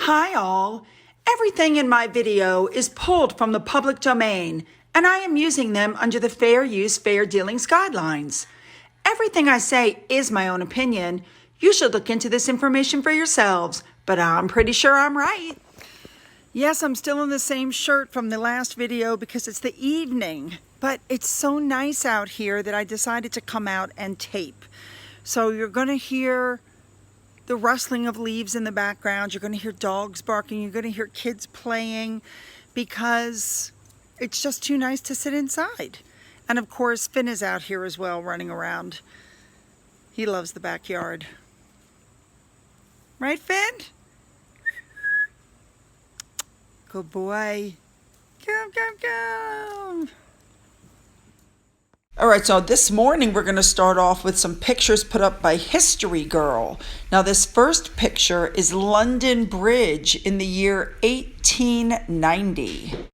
Hi all! Everything in my video is pulled from the public domain, and I am using them under the Fair Use, Fair Dealings guidelines. Everything I say is my own opinion. You should look into this information for yourselves, but I'm pretty sure I'm right. Yes, I'm still in the same shirt from the last video because it's the evening, but it's so nice out here that I decided to come out and tape. So you're going to hear the rustling of leaves in the background. You're going to hear dogs barking. You're going to hear kids playing because it's just too nice to sit inside. And of course, Finn is out here as well, running around. He loves the backyard. Right, Finn? Good boy. Come, come, come. All right, so this morning we're going to start off with some pictures put up by History Girl. Now, this first picture is London Bridge in the year 1890.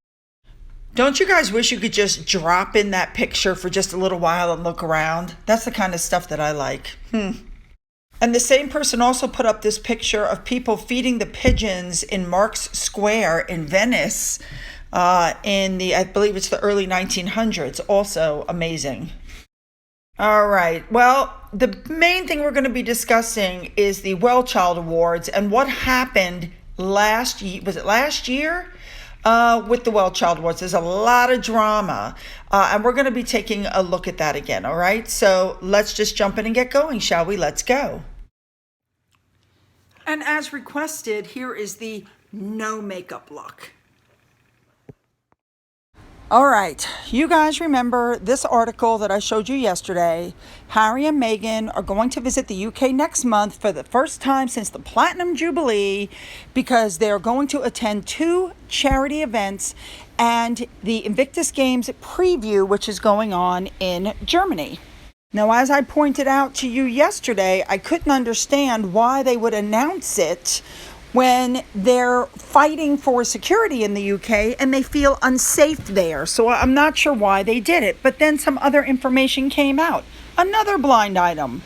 Don't you guys wish you could just drop in that picture for just a little while and look around? That's the kind of stuff that I like. And the same person also put up this picture of people feeding the pigeons in Marx Square in Venice. I believe it's the early 1900s, also amazing. All right, well, the main thing we're going to be discussing is the Well Child Awards and what happened last year. Was it last year? With the Well Child Awards. There's a lot of drama, and we're going to be taking a look at that again, all right? So let's just jump in and get going, shall we? Let's go. And as requested, here is the no makeup look. All right, you guys remember this article that I showed you yesterday. Harry and Meghan are going to visit the UK next month for the first time since the Platinum Jubilee because they're going to attend 2 charity events and the Invictus Games preview, which is going on in Germany. Now, as I pointed out to you yesterday, I couldn't understand why they would announce it when they're fighting for security in the UK and they feel unsafe there. So I'm not sure why they did it. But then some other information came out. Another blind item.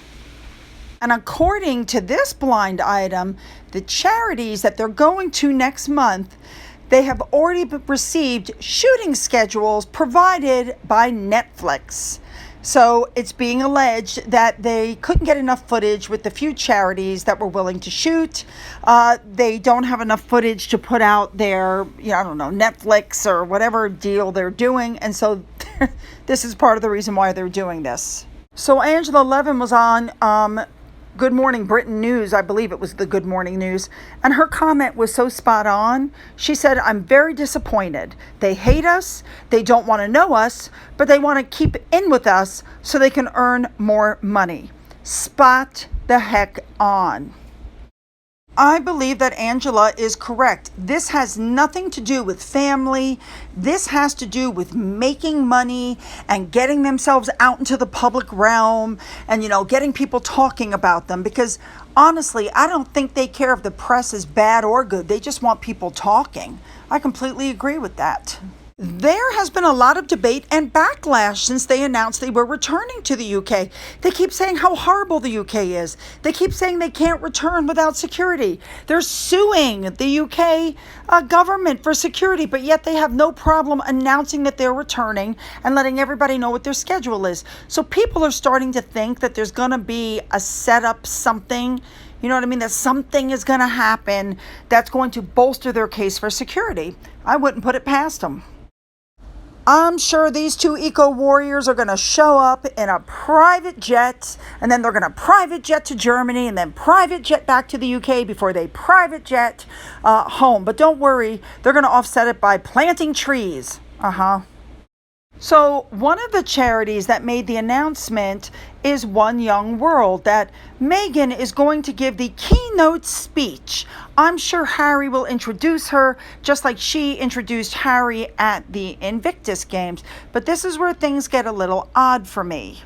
And according to this blind item, the charities that they're going to next month, they have already received shooting schedules provided by Netflix. So it's being alleged that they couldn't get enough footage with the few charities that were willing to shoot. They don't have enough footage to put out their, Netflix or whatever deal they're doing. And so this is part of the reason why they're doing this. So Angela Levin was on Good Morning Britain News. I believe it was the Good Morning News. And her comment was so spot on. She said, "I'm very disappointed. They hate us. They don't want to know us, but they want to keep in with us so they can earn more money." Spot the heck on. I believe that Angela is correct. This has nothing to do with family. This has to do with making money and getting themselves out into the public realm and, getting people talking about them. Because honestly, I don't think they care if the press is bad or good. They just want people talking. I completely agree with that. There has been a lot of debate and backlash since they announced they were returning to the UK. They keep saying how horrible the UK is. They keep saying they can't return without security. They're suing the UK government for security, but yet they have no problem announcing that they're returning and letting everybody know what their schedule is. So people are starting to think that there's going to be a setup, something, that something is going to happen that's going to bolster their case for security. I wouldn't put it past them. I'm sure these 2 eco-warriors are going to show up in a private jet, and then they're going to private jet to Germany, and then private jet back to the UK before they private jet home. But don't worry, they're going to offset it by planting trees. So one of the charities that made the announcement is One Young World, that Meghan is going to give the keynote speech. I'm sure Harry will introduce her, just like she introduced Harry at the Invictus Games. But this is where things get a little odd for me.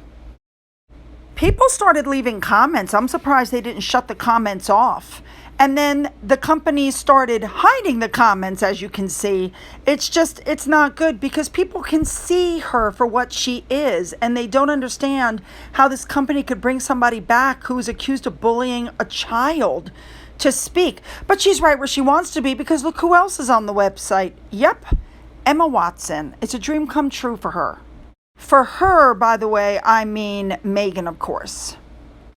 People started leaving comments. I'm surprised they didn't shut the comments off. And then the companies started hiding the comments, as you can see. It's not good because people can see her for what she is, and they don't understand how this company could bring somebody back who was accused of bullying a child. to speak. But she's right where she wants to be, because look who else is on the website. Yep, Emma Watson. It's a dream come true for her. For her, by the way, I mean Meghan, of course.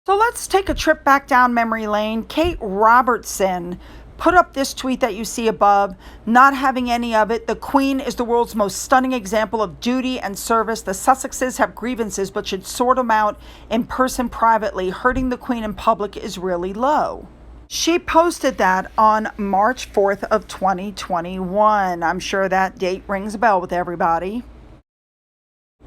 So let's take a trip back down memory lane. Kate Robertson put up this tweet that you see above, not having any of it. The Queen is the world's most stunning example of duty and service. The Sussexes have grievances but should sort them out in person privately. Hurting the Queen in public is really low. She posted that on March 4th of 2021. I'm sure that date rings a bell with everybody.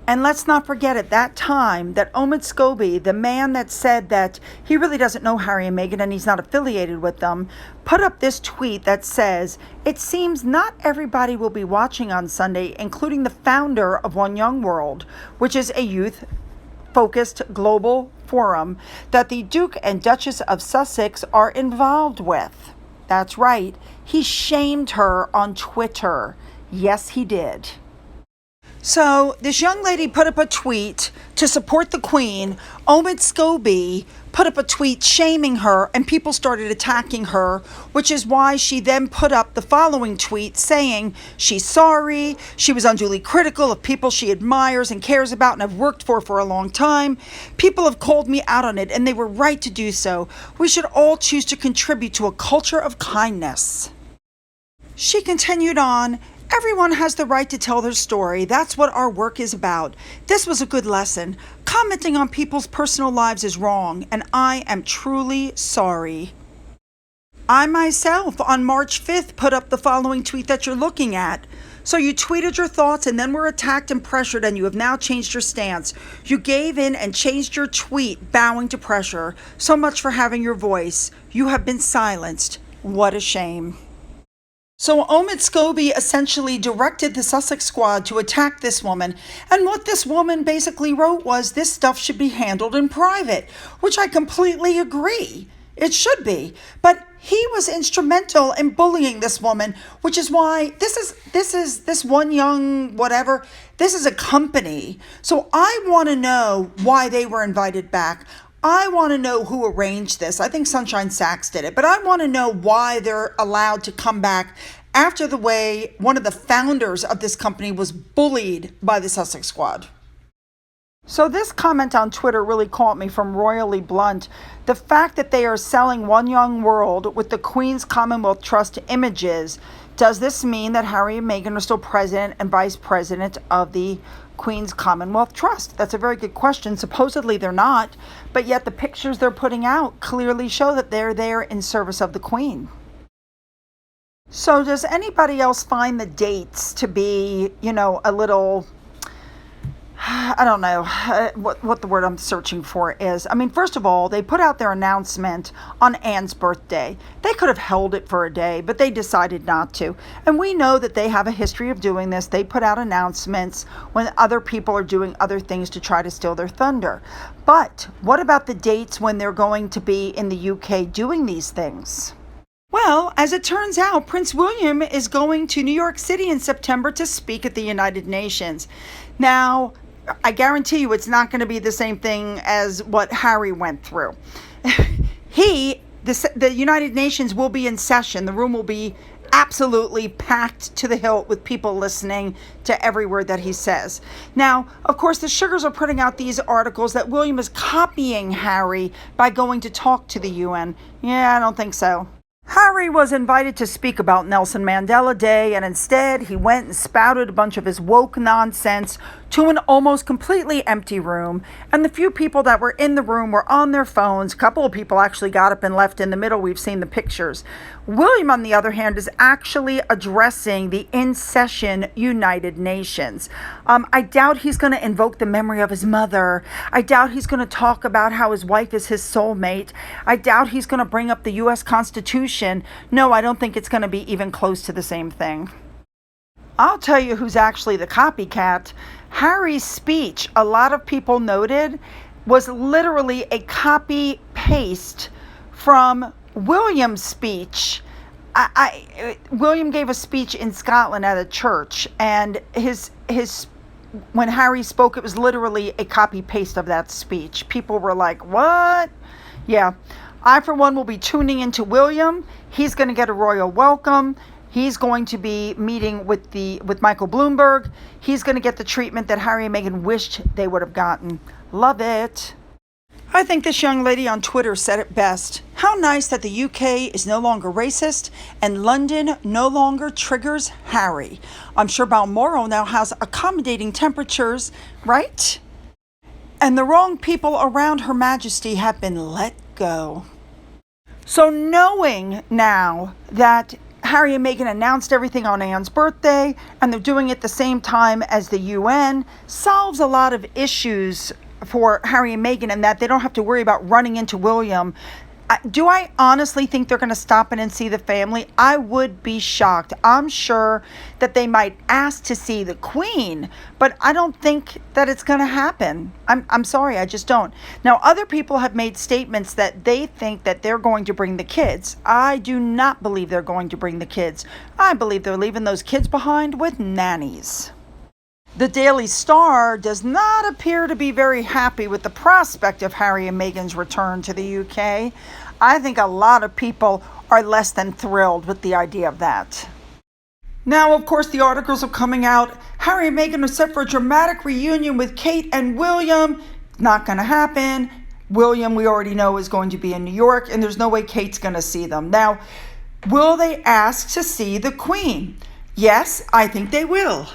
And let's not forget at that time that Omid Scobie, the man that said that he really doesn't know Harry and Meghan and he's not affiliated with them, put up this tweet that says, "It seems not everybody will be watching on Sunday, including the founder of One Young World, which is a youth-focused global forum that the Duke and Duchess of Sussex are involved with." That's right. He shamed her on Twitter. Yes, he did. So this young lady put up a tweet to support the Queen. Omid Scobie put up a tweet shaming her, and people started attacking her, which is why she then put up the following tweet saying she's sorry, she was unduly critical of people she admires and cares about and have worked for a long time. People have called me out on it, and they were right to do so. We should all choose to contribute to a culture of kindness. She continued on, "Everyone has the right to tell their story. That's what our work is about. This was a good lesson. Commenting on people's personal lives is wrong, and I am truly sorry." I myself, on March 5th, put up the following tweet that you're looking at. So you tweeted your thoughts and then were attacked and pressured, and you have now changed your stance. You gave in and changed your tweet, bowing to pressure. So much for having your voice. You have been silenced. What a shame. So Omid Scobie essentially directed the Sussex Squad to attack this woman. And what this woman basically wrote was, this stuff should be handled in private, which I completely agree. It should be. But he was instrumental in bullying this woman, which is why this is this One Young whatever. This is a company. So I want to know why they were invited back. I want to know who arranged this. I think Sunshine Sachs did it, but I want to know why they're allowed to come back after the way one of the founders of this company was bullied by the Sussex Squad. So this comment on Twitter really caught me from Royally Blunt. The fact that they are selling One Young World with the Queen's Commonwealth Trust images, does this mean that Harry and Meghan are still president and vice president of the Queen's Commonwealth Trust? That's a very good question. Supposedly they're not, but yet the pictures they're putting out clearly show that they're there in service of the Queen. So does anybody else find the dates to be, a little, I don't know what the word I'm searching for is. I mean, first of all, they put out their announcement on Anne's birthday. They could have held it for a day, but they decided not to. And we know that they have a history of doing this. They put out announcements when other people are doing other things to try to steal their thunder. But what about the dates when they're going to be in the UK doing these things? Well, as it turns out, Prince William is going to New York City in September to speak at the United Nations. Now, I guarantee you it's not going to be the same thing as what Harry went through. The United Nations will be in session. The room will be absolutely packed to the hilt with people listening to every word that he says. Now, of course, the Sugars are putting out these articles that William is copying Harry by going to talk to the UN. Yeah, I don't think so. Harry was invited to speak about Nelson Mandela Day, and instead he went and spouted a bunch of his woke nonsense to an almost completely empty room, and the few people that were in the room were on their phones. A couple of people actually got up and left in the middle. We've seen the pictures. William, on the other hand, is actually addressing the in-session United Nations. I doubt he's going to invoke the memory of his mother. I doubt he's going to talk about how his wife is his soulmate. I doubt he's going to bring up the U.S. Constitution. No, I don't think it's going to be even close to the same thing. I'll tell you who's actually the copycat. Harry's speech, a lot of people noted, was literally a copy-paste from William's speech. William gave a speech in Scotland at a church, and when Harry spoke, it was literally a copy-paste of that speech. People were like, what? Yeah. I, for one, will be tuning into William. He's going to get a royal welcome. He's going to be meeting with Michael Bloomberg. He's going to get the treatment that Harry and Meghan wished they would have gotten. Love it. I think this young lady on Twitter said it best. How nice that the UK is no longer racist and London no longer triggers Harry. I'm sure Balmoral now has accommodating temperatures, right? And the wrong people around Her Majesty have been let go. So knowing now that Harry and Meghan announced everything on Anne's birthday and they're doing it the same time as the UN solves a lot of issues for Harry and Meghan, and that they don't have to worry about running into William. Do I honestly think they're going to stop in and see the family? I would be shocked. I'm sure that they might ask to see the Queen, but I don't think that it's going to happen. I'm sorry, I just don't. Now, other people have made statements that they think that they're going to bring the kids. I do not believe they're going to bring the kids. I believe they're leaving those kids behind with nannies. The Daily Star does not appear to be very happy with the prospect of Harry and Meghan's return to the UK. I think a lot of people are less than thrilled with the idea of that. Now, of course, the articles are coming out. Harry and Meghan are set for a dramatic reunion with Kate and William. Not going to happen. William, we already know, is going to be in New York, and there's no way Kate's going to see them. Now, will they ask to see the Queen? Yes, I think they will.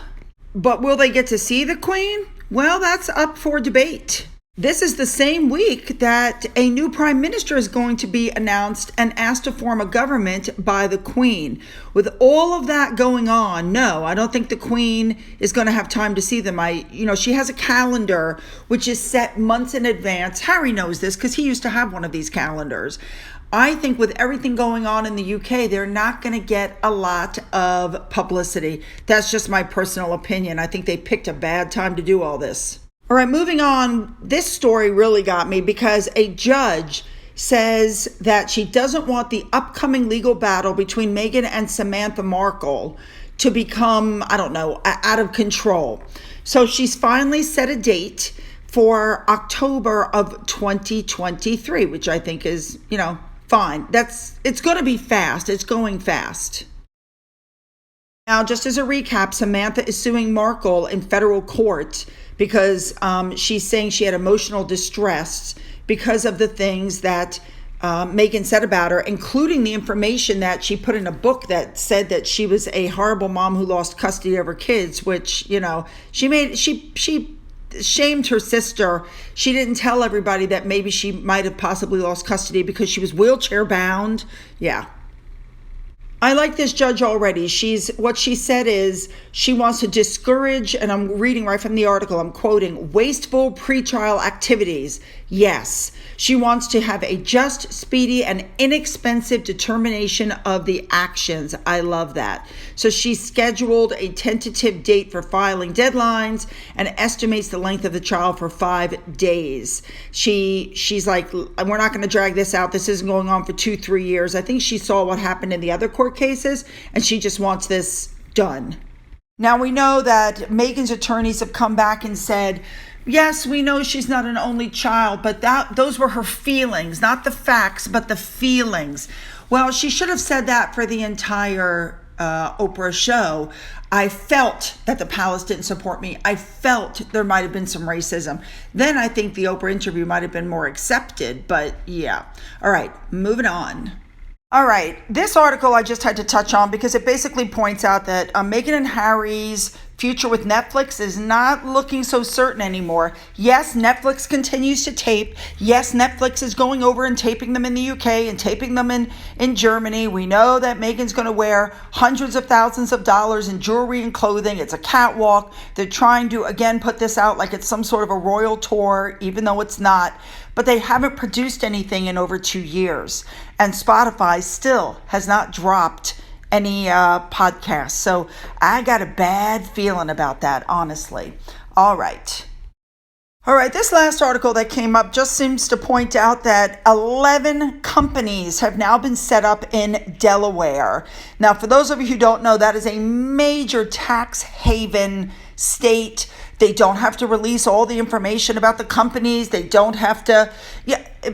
But will they get to see the Queen? Well, that's up for debate. This is the same week that a new prime minister is going to be announced and asked to form a government by the Queen. With all of that going on, no, I don't think the Queen is going to have time to see them. She has a calendar which is set months in advance. Harry knows this because he used to have one of these calendars. I think with everything going on in the UK, they're not going to get a lot of publicity. That's just my personal opinion. I think they picked a bad time to do all this. All right, moving on. This story really got me because a judge says that she doesn't want the upcoming legal battle between Meghan and Samantha Markle to become, out of control. So she's finally set a date for October of 2023, which I think is, fine. It's going to be fast. It's going fast. Now, just as a recap, Samantha is suing Markle in federal court because she's saying she had emotional distress because of the things that Meghan said about her, including the information that she put in a book that said that she was a horrible mom who lost custody of her kids, which, she shamed her sister. She didn't tell everybody that maybe she might have possibly lost custody because she was wheelchair bound. Yeah. I like this judge already. What she said is she wants to discourage, and I'm reading right from the article, I'm quoting, wasteful pretrial activities. Yes. She wants to have a just, speedy, and inexpensive determination of the actions. I love that. So she scheduled a tentative date for filing deadlines and estimates the length of the trial for 5 days. She's like, we're not going to drag this out. This isn't going on for 2-3 years. I think she saw what happened in the other court cases, and she just wants this done. Now, we know that Meghan's attorneys have come back and said, yes, we know she's not an only child, but those were her feelings, not the facts, but the feelings. Well, she should have said that for the entire Oprah show. I felt that the palace didn't support me. I felt there might have been some racism. Then I think the Oprah interview might have been more accepted, but yeah. All right, moving on. All right, this article I just had to touch on because it basically points out that Meghan and Harry's future with Netflix is not looking so certain anymore. Yes, Netflix continues to tape. Yes, Netflix is going over and taping them in the UK and taping them in Germany. We know that Meghan's going to wear hundreds of thousands of dollars in jewelry and clothing. It's a catwalk. They're trying to, again, put this out like it's some sort of a royal tour, even though it's not. But they haven't produced anything in over 2 years. And Spotify still has not dropped any podcasts. So I got a bad feeling about that, honestly. All right, this last article that came up just seems to point out that 11 companies have now been set up in Delaware. Now, for those of you who don't know, that is a major tax haven state. They don't have to release all the information about the companies. They don't have to,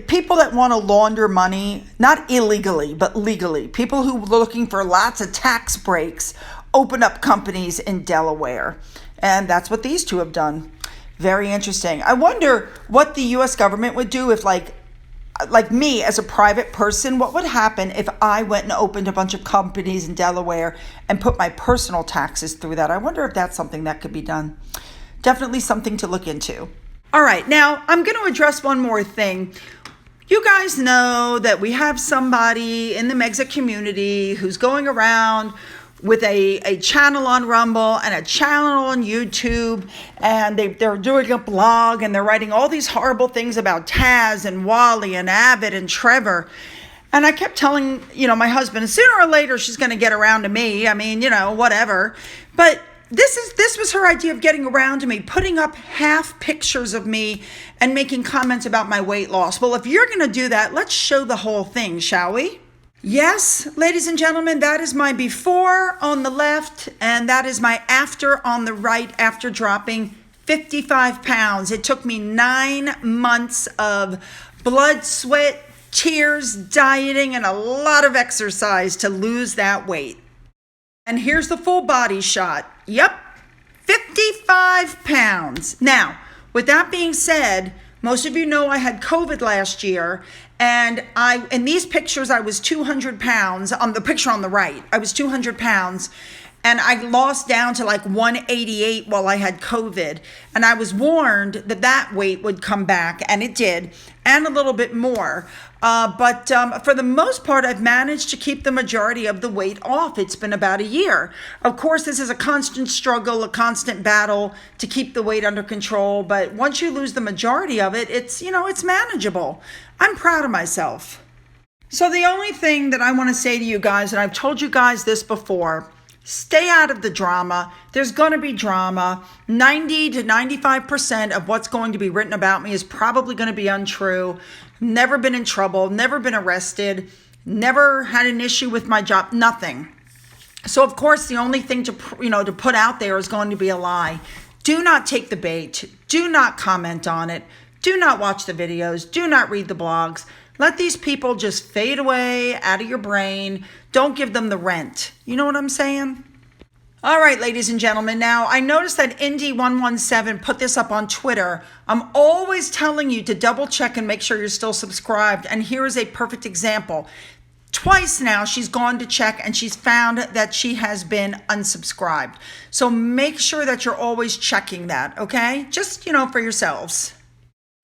people that want to launder money, not illegally, but legally, people who are looking for lots of tax breaks, open up companies in Delaware. And that's what these two have done. Very interesting. I wonder what the U.S. government would do if like me as a private person, what would happen if I went and opened a bunch of companies in Delaware and put my personal taxes through that? I wonder if that's something that could be done. Definitely something to look into. All right, now I'm going to address one more thing. You guys know that we have somebody in the Megxit community who's going around with a channel on Rumble and a channel on YouTube, and they're doing a blog, and they're writing all these horrible things about Taz and Wally and Abbott and Trevor. And I kept telling, my husband, sooner or later she's going to get around to me. I mean, whatever. But this was her idea of getting around to me, putting up half pictures of me and making comments about my weight loss. Well, if you're going to do that, let's show the whole thing, shall we? Yes, ladies and gentlemen, that is my before on the left, and that is my after on the right after dropping 55 pounds. It took me 9 months of blood, sweat, tears, dieting, and a lot of exercise to lose that weight. And here's the full body shot. Yep, 55 pounds. Now, with that being said, most of you know I had COVID last year, and in these pictures, I was 200 pounds. On the picture on the right, I was 200 pounds, and I lost down to like 188 while I had COVID. And I was warned that weight would come back, and it did, and a little bit more. But for the most part, I've managed to keep the majority of the weight off. It's been about a year. Of course, this is a constant struggle, a constant battle to keep the weight under control. But once you lose the majority of it, it's manageable. I'm proud of myself. So the only thing that I want to say to you guys, and I've told you guys this before, stay out of the drama. There's going to be drama. 90 to 95% of what's going to be written about me is probably going to be untrue. Never been in trouble, never been arrested, never had an issue with my job, nothing. So of course, the only thing to put out there is going to be a lie. Do not take the bait. Do not comment on it. Do not watch the videos. Do not read the blogs. Let these people just fade away out of your brain. Don't give them the rent. You know what I'm saying? All right, ladies and gentlemen. Now, I noticed that Indy117 put this up on Twitter. I'm always telling you to double check and make sure you're still subscribed. And here is a perfect example. Twice now, she's gone to check and she's found that she has been unsubscribed. So make sure that you're always checking that, okay? Just, for yourselves.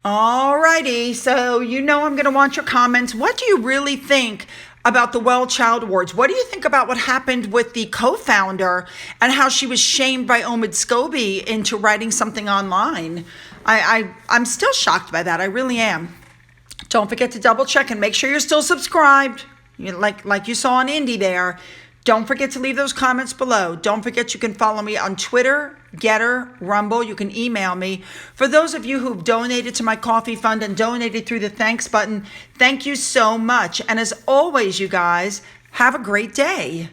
All righty, so I'm going to want your comments. What do you really think about the Well Child Awards? What do you think about what happened with the co-founder and how she was shamed by Omid Scobie into writing something online? I'm still shocked by that. I really am. Don't forget to double check and make sure you're still subscribed. Like you saw on Indy there. Don't forget to leave those comments below. Don't forget you can follow me on Twitter, Getter, Rumble. You can email me. For those of you who've donated to my coffee fund and donated through the thanks button, thank you so much. And as always, you guys, have a great day.